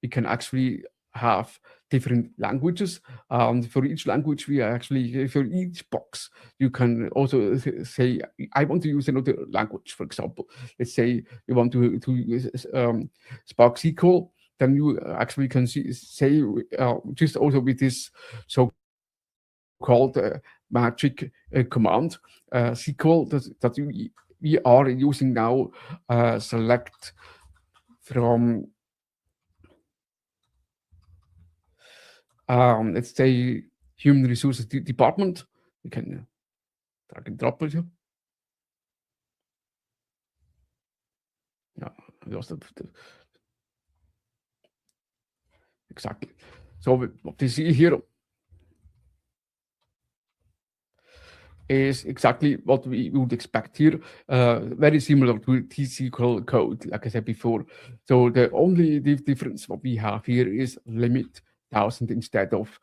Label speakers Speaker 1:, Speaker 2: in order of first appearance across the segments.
Speaker 1: we can actually have different languages. For each language, we actually, for each box, you can also say, I want to use another language, for example. Let's say you want to use Spark SQL, then you actually can say just also with this so-called magic command, SQL, that we are using now, select from, let's say, human resources department. We can drag and drop it here. Yeah, exactly. So what we see here is exactly what we would expect here, very similar to T-SQL code, like I said before. So the only difference what we have here is limit 1,000 instead of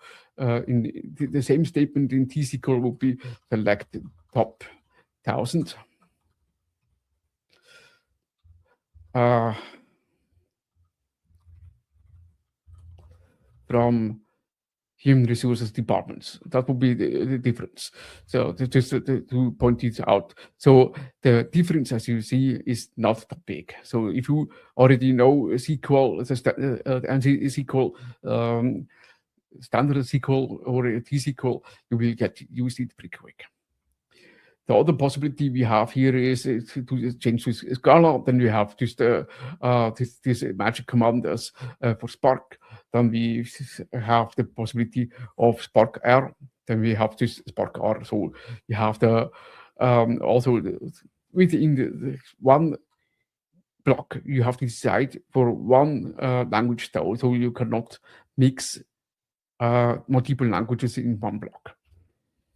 Speaker 1: in the same statement in T-SQL would be select top 1,000. From human resources departments. That would be the difference. So just to point it out. So the difference, as you see, is not that big. So if you already know SQL, and SQL, standard SQL or T-SQL, you will get used it pretty quick. The other possibility we have here is to change to Scala. Then we have just this magic command as for Spark. Then we have the possibility of SparkR. Then we have this SparkR. So you have the also within the one block, you have to decide for one language though. So you cannot mix multiple languages in one block.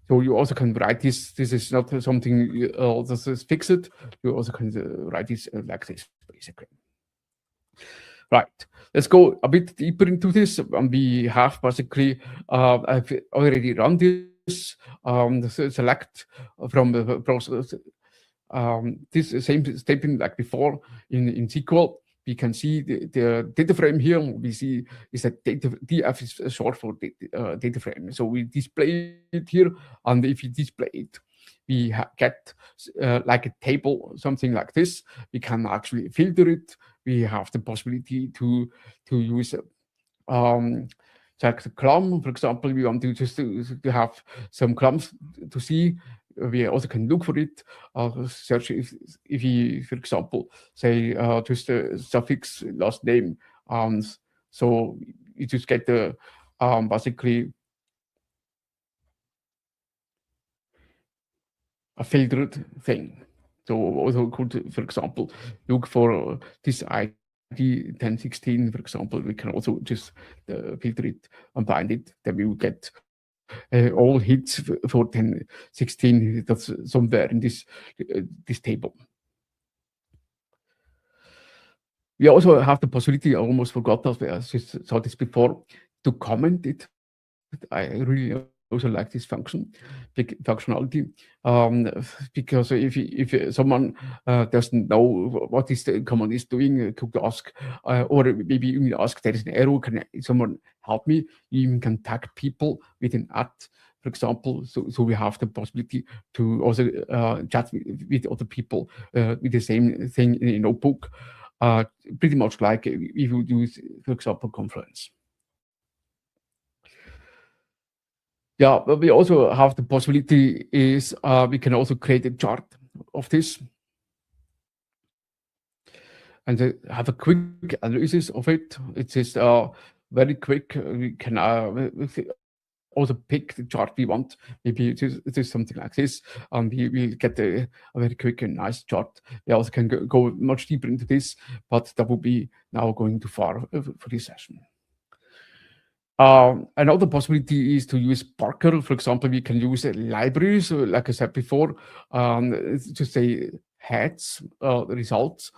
Speaker 1: So you also can write this. This is not something that is fixed. You also can write this like this, basically. Right. Let's go a bit deeper into this. We have basically, I've already run this. Select from the process. This same statement like before in SQL. We can see the data frame here. We see is that df is short for data frame. So we display it here, and if you display it, we get like a table, something like this. We can actually filter it. We have the possibility to use like the column, for example. We want to just to have some columns to see. We also can look for it, search if we, for example, say just a suffix last name, so you just get the basically a filtered thing. So also could, for example, look for this ID 1016, for example. We can also just filter it and find it. Then we will get all hits for 1016. That's somewhere in this table. We also have the possibility, I almost forgot that, I just saw this before, to comment it. I really also like this functionality, because if someone doesn't know what this command is doing, could ask, or maybe even ask, there is an error, can someone help me? You even can tag people with an @ for example. So we have the possibility to also chat with other people with the same thing in a notebook, pretty much like if you use, for example, Confluence. Yeah, but we also have the possibility is we can also create a chart of this and have a quick analysis of it. It is very quick. We can also pick the chart we want. Maybe it is something like this, and we will get a very quick and nice chart. We also can go much deeper into this, but that would be now going too far for this session. Another possibility is to use SparkR. For example, we can use libraries, like I said before, to say heads results.